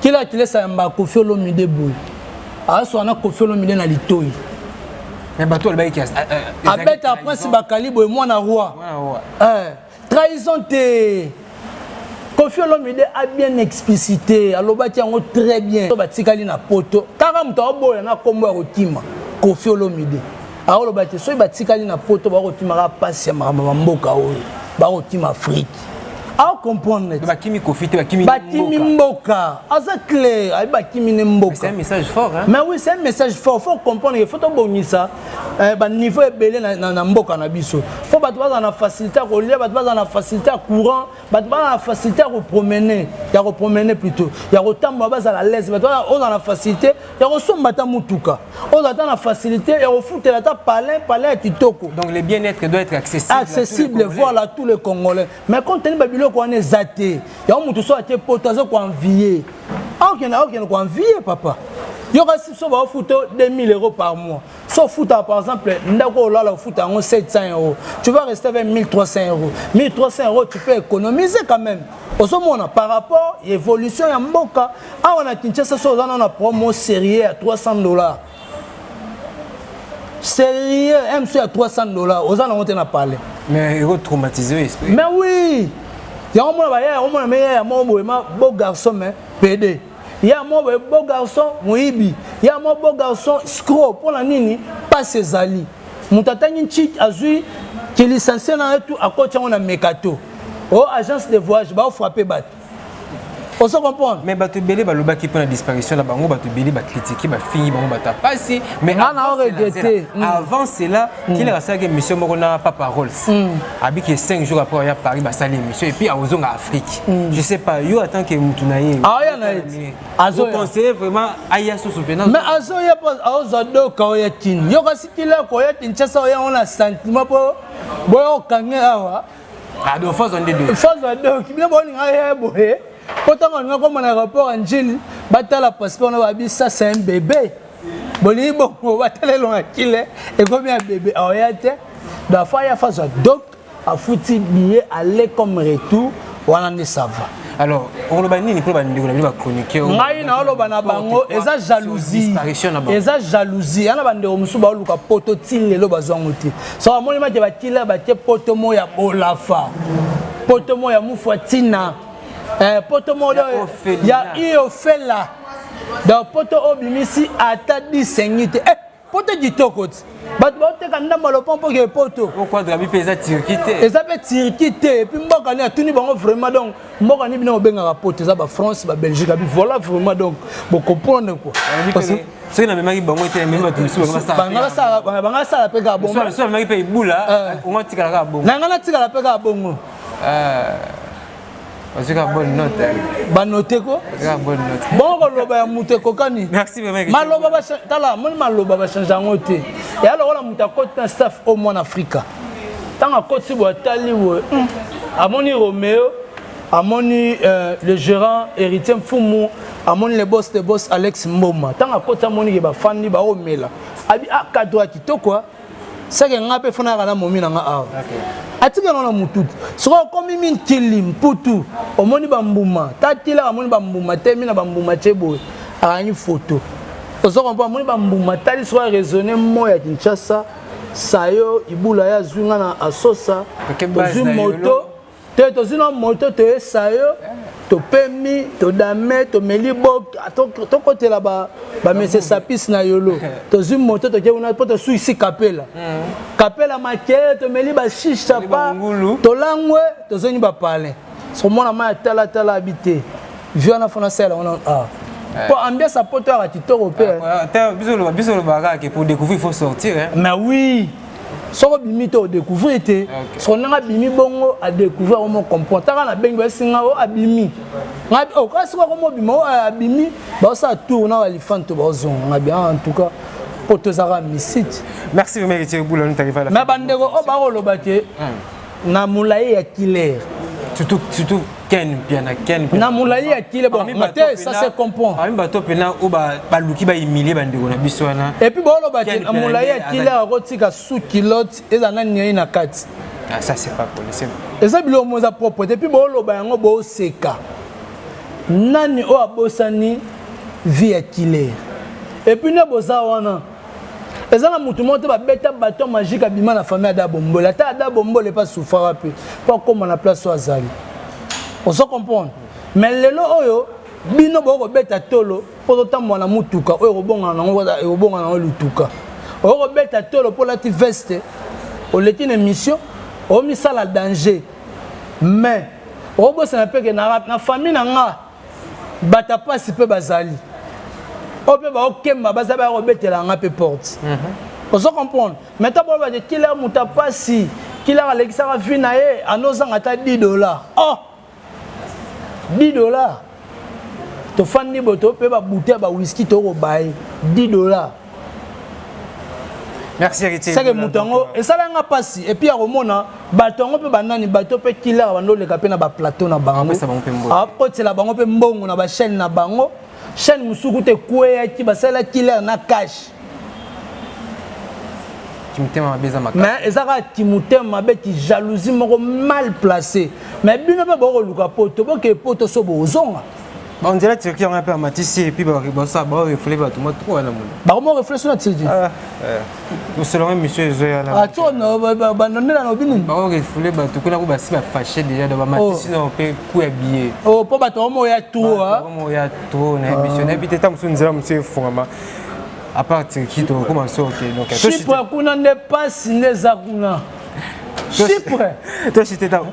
Qu'il laisse à Kofi Olomide boy. Aso ana Kofi Olomide na litoi. Mais bateau le bail qui a abet après si bakali boy moi na roi. Trahison te Kofi Olomide a bien explicité alobaki yango très bien to batikali na poto tanga muto oboya na kombo ya kotima Kofi Olomide alobaki so batikali na poto ba kotima ka passe ya mboka oyo ba kotima Afrique a comprendre bakimi Kofi te bakimi mboka aza clair ay bakimi ne mboka c'est un message fort hein mais oui c'est un message fort faut comprendre il faut to bonisa ba niveau ebele na mboka na biso faut ba to na facilité ko lia ba to na facilité courant ba to na facilité ko promener ya ko promener plutôt ya ko tamba ba za la l'aise ba to na facilité ya ko somba ta mutuka on attend la facilité ya ko foutela ta palin kitoko donc le bien-être doit être accessible voilà tous les Congolais mais quand teni babilo ko ane zaté ya mutu so ate potazo ko envier aucun ko envier papa yo ka si so ba photo 2000 € par mois so futa par exemple ndako la futa en 700 €, tu vas rester avec 1300 €. 1300 € tu peux économiser quand même au moins par rapport à l'évolution ya mboka a on a Kinshasa so on a promo sérieux à $300 sérieux MC à $300 aux gens on a parlé mais il traumatisé esprit mais oui il y a un meilleur beau garçon mais PD il y a un beau garçon Moibi il y a un beau garçon Scro pour la nini pas ses alliés Moutatani Chik Azui qui est licencié dans tout à côté on a Mekato oh agence de voyage va frapper bat on se comprend mais bato belé baloba qui prend la disparition là bango bato belé ba critiquer ba fini bango bata passer mais avant cela qu'il a ça que monsieur Morona Papa Rolls habite 5 jours après à Paris ba saler monsieur et puis à Ozonga Afrique je sais pas yo attend que mutunaye azo conseiller vraiment aya sous souvenance mais azo ya pas azo ka ya tin yo kasi kila ko ya tin chasa ya on a sentiment po boyo kange awa ado phase on deux qui bien bon ya boye pourtant on a comme un rapport en Gilles batala passeport na babi ça c'est un bébé boli bon batala long akile et comme un bébé oyate da fa ya phase donc a fouti billet aller comme retour wana ne ça va alors on le bani ni pour bani ndeko na chroniquer ngai na oloba na bango eza jalousie ana bandeko musu ba luka poto tilelo bazwango te so amoni ma te batila ba te poto mo ya bolafa poto mo ya mufatina poto ya Iofela da poto obimisi ata disengite poto ditoko bato baoteka ndamba lopompo ke poto okwadra bi pesa tirkite eza pe tirkite et puis mboka ni atuni bango vraiment donc mboka ni bino obengaka poto eza ba France ba Belgique abi voilà vraiment donc bo comprendre quoi parce que c'est na memaki bango te même bato biso banga sala pe ka bongo so memaki pe ibula on tika ka bongo na ngana tika la pe ka bongo parce que bonne note ba noter ko bonne note bon ko loba ya muté kokani merci vraiment maloba ba tala mon maloba ba changer ngote et alors la muta côté staff au moins en Afrique tant côté bo tali wo amoni Roméo amoni le gérant héritier Mfumu amoni le boss Alex Mboma tant côté amoni ba fandi ba omela abi akadwa kitoko ça que ngape fona kana momi na nga awa atika na mututu soko komi min kilim putu omoni bambuma tatila omoni bambuma temi na bambuma chebo ani photo ozo kompa omoni bambuma tali so raisonner moya Kinshasa sayo ibula ya zwinga na asosa to moto to zino moto to sayo to pemi to dame to melibo to kotela ba mese sapis na yolo to zum moto to keuna poto su ici kapela make to meli ba shisha pa to langwe to zoni ba pale so mona ma tala habité viana fona sala on pour ambiance à poto à kitoko pe biso le bagarre pour découvrir il faut sortir hein. Mais oui soko bimi to découvrir té so nga bimi bongo à découvrir comment comporter na bengo singa o abimi ngabi o kasi ko mo bimo abimi ba ça tourna wa lifanto ba zonga bien en tout cas pour tous ara misite. Merci vous méritez boulot nous arriver à la mais bandeko o ba ko lobate na moulaye ya killer surtout Ken piana Ken na moulaye ya killer bon ça se comprend ami bato pena o ba luki ba humilier bandeko na biso wana et puis bo lobate na moulaye ya killer akotika sous kilote ezana nyai na kati ça c'est pas possible et ça bilo moza propre et puis bo loba yango bo seka nani o abosani vie ya killer et puis ne boza wana ezana mutu monte ba beta bateau magique abima na famille da bombola ta da bombola pas souffrir peu pas comme na place azali on se comprend mais lelo oyo bino boko beta tolo po tambo na mutuka oyo bonga na lutuka oyo beta tolo pour la veste o leti une mission o misala danger mais o bossa na peke na famille na nga bata pasi pe bazali on peut pas okemba baza ba robetela nga pe porte on se comprendre maintenant bon ba de killer muta pasi killer Alexandra Vinaye anozanga ta $10 oh $10 to fandi boto pe ba bouteille ba whisky to ko baye $10 merci héritier ça que mutango et ça nga pasi et puis akomona batongo pe banani bato pe killer bando le kapena ba plateau na bango après la bango pe mbongo na ba chaîne na bango chaîne musuku te koué qui basala killer na cash kimutema mabeza makaka mais ezaka kimutema mabe ki jalousie moko mal placé mais bino pe boko luka poto boke poto so bozonga on dirait que on a un peu matissé et puis bah ça bah reflet bah tout moi trop na monde bah comment réflexion na tidi nous selon monsieur Zoya là ah toi non bah non na obini bah reflet bah tout kuna ko ba si ba fâché déjà dans ba matissé non peut coup habillé oh po ba to mo ya tout hein mo ya tout na émission et puis t'es tam sunzela monsieur Fongama à partir qui to commencer OK donc Chypre kuna ne pas signé zakuna Chypre toi c'était tam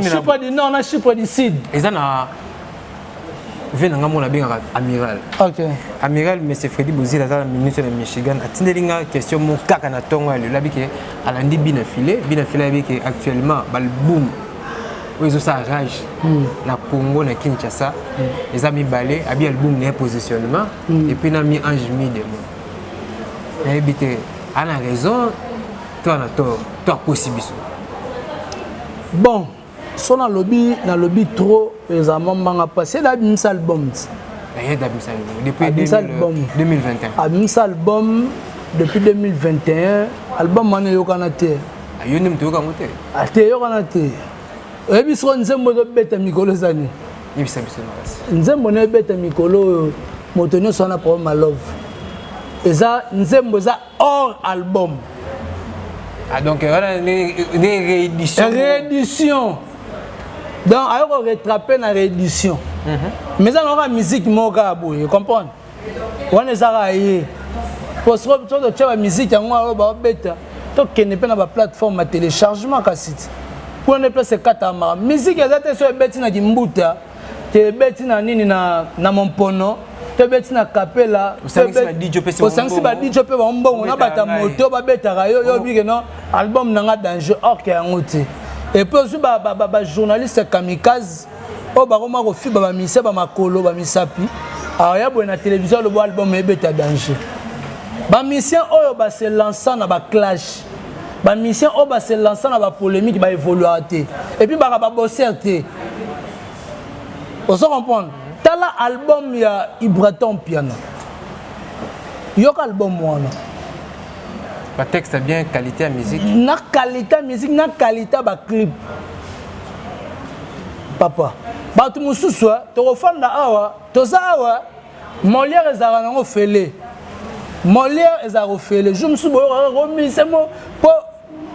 Chypre du nord na Chypre du sud ezana venanga mona benga amiral OK amiral monsieur Freddy Bozila za ministre de Michigan atindelinga question mon kaka na tongo le labike alandi bina filé avec actuellement balboum ozo sa rage na Congo na Kinshasa les amis balé abi album ne positionnement et puis na mi ange mi de mo na ebité ana raison toi na toi possible bon so na lobby trop les amants manga passé la bimsa album depuis 2021 bimsa album depuis 2021 album mana yokana te ayoni mtu yokana te ate yokana te ebiso nzembo do beta mikolo zani ibisa biso na nzembo ne beta mikolo moto nyonso na pour my love eza nzembo za hors album ah donc voilà des rééditions donc ayoko rattraper na réédition mais ça n'aura musique moka boye comprendre on est ça yé pour se retrouver de la musique yango alo ba beta to kene pe na ba plateforme à téléchargement ka site pour ne place 4 ama musique ezate so beti na kimbuta te beti na nini na mompono te beti na capella o sangisi ba DJ pe ba mbongo na bata moto ba beta ka yo bige no album nanga danger ok yango te et puis aussi ba journaliste kamikaze o ba koma ko fiba ba mise ba makolo ba misapi a ya bo na télévision le bo album e beta danger ba mission oyo ba se lancer na ba clash ba mission oyo ba se lancer na ba polémique ba évoluer té et puis ba bosser té on se comprendre tala album ya Ibraton piano yo album wana ba texte bien qualité à musique na qualité musique na qualité ba clip papa ba tu mususu to fanda awa to zawa Molière ezara nango fele Molière ezara fele je me suis remis c'est moi pour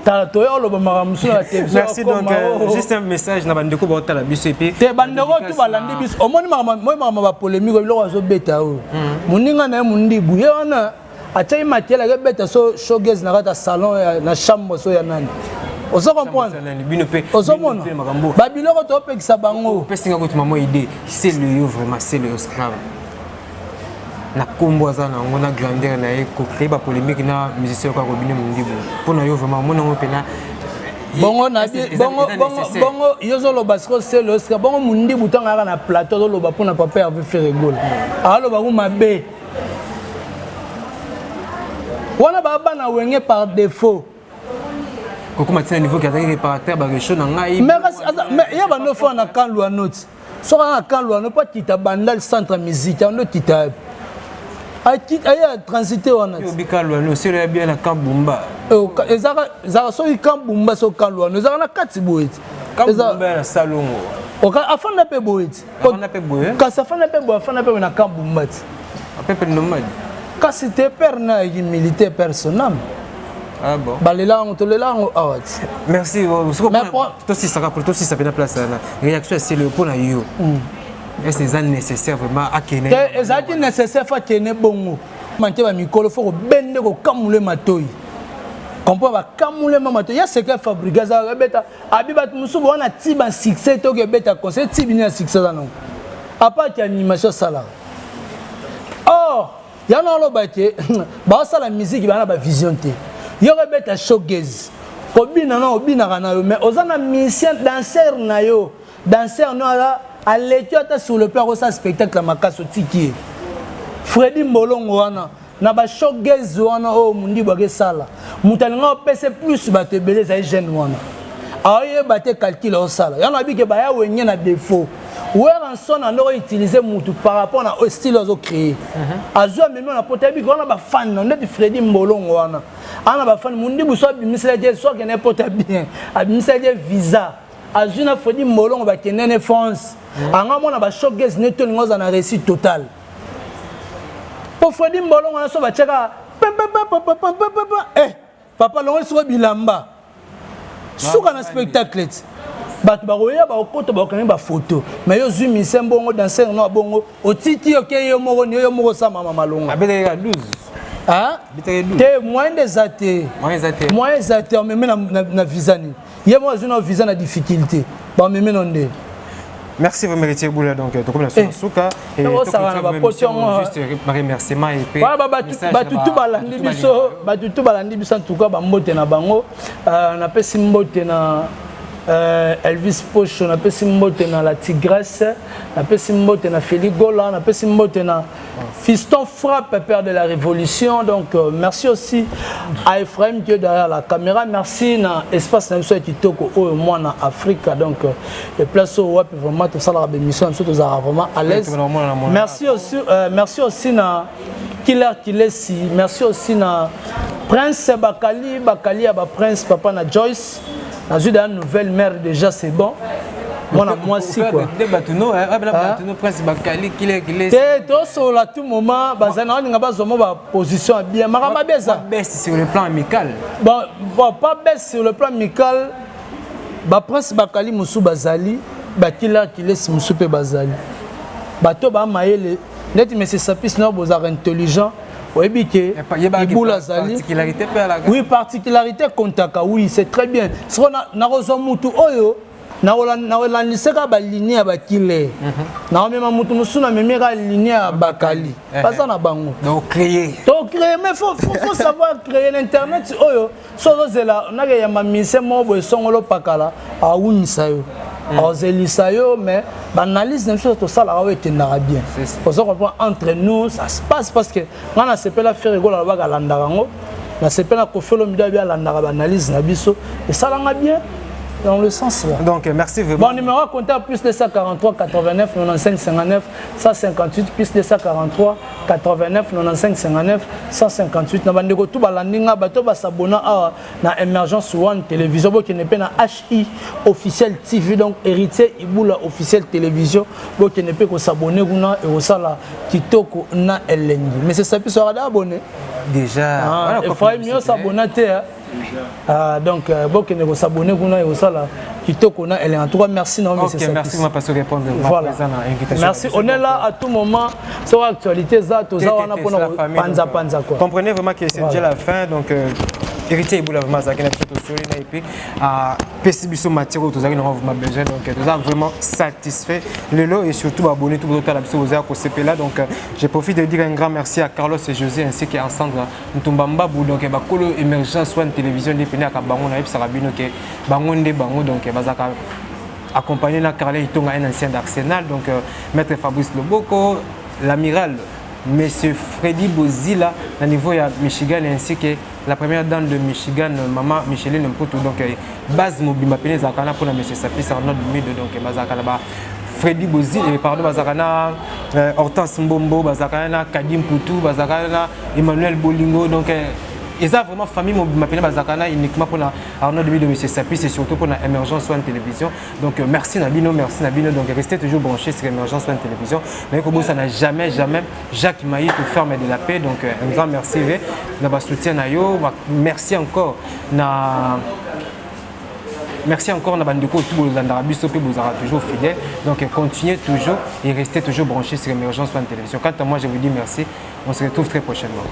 to yo lo ba maramusu na télévision. Merci donc juste un message na bandeko ba tala biso epi te bandeko tu balandi biso omoni mama ba polémique lo wazo beta o muninga na mundi buye wana achai matiela ke beta so showcase na kata salon na chambre so ya nani Ozo comprendre. Ozo mona. Babiloko to pekisa bango. Pesinga ko maman idée, c'est le vraiment c'est le esclave. Na kombo za na ngona grandeur na ko créer ba polémique na musicien ko bino mundibo. Pona yo vraiment mona ngo pena. Bongo na bongo yozo lo basco c'est le esclave. Bongo mundibo tanga na plateau lo ba pona papa avait fait rigole. Alors ba mabe. Wana baba na wenge par défaut. Comment tu as un niveau qui a été réparateur, mais il y a un enfant à quand l'on note. Soit à quand l'on pas quitter bandal centre musique, on le quitte. Il y a transité on a. C'est le bien à Kambumba. Zara so i Kambumba so quand l'on. Zara na katiboit. Kambumba na salon. Oka afan na pe boit. Afan na pe boit. Ka sa afan na pe boit, afan na pe na Kambumba. Apepe nomade. Ka c'était père na militaire personnel. Ah bon. Merci. Toi aussi ça rapporte aussi ça fait la place là. Réaction c'est le pour na yo. Est-ce que c'est nécessaire vraiment à Kenya? C'est nécessaire à Kenya bongo. Manté ba mikolo faut bende ko kamule matoi. Comprends ba kamule matoi. Ya c'est que fabriquer ça beta abiba musubo wana tiba succès to ke beta conseil tibina succès là non. À part animation sala. Oh, ya na lo baté ba ça la musique ba na ba vision té. Il y aurait bête à showgaze. Obina na obina kana yo mais ozana musicien danseur na yo. Danseur no ala à l'étude sur le plan de ce spectacle makaso tiki. Freddy Molongo wana na ba showgaze wana o mundi ba sala. Mutalinga pese plus ba te beleza ay jeune wana. Aye ba te calcul au sala. Yana bi ke ba ya wenye na défaut. Ouais en son on doit utiliser mutu par rapport au style aux créé. Azwa même on a potabi ko na ba fan na net Freddy Molongo wana. Ana ba fan mundi buso bimisela soit que n'importe bien abimisela visa azuna Freddy Molongo ba kenene France anga mona ba showgaze neto ngoza na réussite total pour Freddy Molongo na so ba cheka papa longo so bilamba suka na spectacle bat ba roya ba okoto ba kangi ba photo mais yo zumi sembongo danser no bongo otiti yo moko sa mama malongo abeleka 12. Ah, t'es moins des athées. Moins des athées, on me met na visa ni. Il y a moi une visa na difficulté. Bon, me met non de. Merci vous méritez boula donc comme la souka et ça va ba potion juste remerciement et puis ba tout balandi biso en tout cas ba mbote na bango na pesi mbote na Elvis Pocho na pesi mbote na la Tigresse na pesi mbote na Feligola na pesi mbote na Fiston Frappe père de la révolution donc merci aussi à Ephraim qui est derrière la caméra merci na espace na so kitoko au moi na Afrique donc les places au web vraiment tout ça la émission surtout ça vraiment à l'aise merci aussi na Killer Kilesi merci aussi na Prince Bakali à Prince papa na Joyce. Dans une nouvelle mère déjà c'est bon. Moi si quoi. Prince Bakali Killer. Sur à tout moment bazana nga bazomo ba position bien. Marama beza. Baisse sur le plan amical. Bon pas baisse sur le plan amical. Ba Prince Bakali musu bazali, ba Killer musu pe bazali. Bato ba maele net mais c'est sapis no bozar intelligent. Oui, particularité Kontaka, oui, c'est très bien. Si on a reçu Moutou Oyo, na liseka ba ligne ba kile. Na même Moutou Musuna même ga ligne Bakali. Pas ça na bango. Donc créer. Mais faut savoir créer l'internet Oyo. So zela na ya mamise mo bo songolo pakala a unisa yo. Yo, mais l'analyse de tout ça là bien. Pour ça qu'on entre nous, ça se passe parce que on a ce la faire rigolo là landarango, na ce la kofelo mida bien landara analyse na biso et ça l'a bien dans le sens là. Donc merci vraiment. Bon numéro comptable plus 243 89 95 59 158 plus 243 89 95 59 158 na bandeko tout balandinga bato ba s'abonner na Emergence One télévision bo qui n'est pas na HI officiel TV donc héritier Ibula officiel télévision bo qui n'est pas ko s'abonner kuna et osala kitoko na elengi mais c'est ça puis sera abonné déjà il faut mieux s'abonner donc beaucoup ne s'abonner kuna et osala kitoko na elle en tout cas merci non mais c'est merci moi parce que répondre voilà. Merci on est là à tout moment sur l'actualité za to za wana pona panza quoi comprenez vraiment que c'est déjà la fin donc héritier Ebola vraiment ça qui n'a pas et puis à Pessibiso matière où tous avez vraiment besoin donc nous avons vraiment satisfait le lot et surtout abonné tout votre labso aux arcs au CP là donc je profite de dire un grand merci à Carlos et José ainsi qu'à Sandra Ntumbamba donc ba kolo émergence soit télévision dépendait à bango na epsa rabino ke bango ndé bango donc bazaka accompagné na Carlin Itonga un ancien d'Arsenal donc maître Fabrice Loboko l'amiral Monsieur Freddy Bozila, au niveau de Michigan, ainsi que la première dame de Michigan, Maman Micheline Mputu. Donc, base mobile, ma pénèse à pour Monsieur Sapis, Arnaud Mide, donc, Bazakana, Freddy Bozila, pardon, Bazakana, Hortense Mbombo, Bazakana, Kadim Mputu, Bazakana, Emmanuel Bolingo, donc, ils ont vraiment famille m'appelle Bazakana uniquement pour Arnaud de Monsieur Sapis et surtout pour l'émergence One Télévision. Donc merci Nabino, donc restez toujours branchés sur l'émergence One Télévision. Mais comme ça n'a jamais Jacques Maï pour faire de la paix. Donc un grand merci de soutien à yo. Merci encore merci encore Nabandeko tout le Landarabi vous aura toujours fidèle. Donc continuez toujours et restez toujours branchés sur l'émergence One Télévision. Quant à moi je vous dis merci. On se retrouve très prochainement.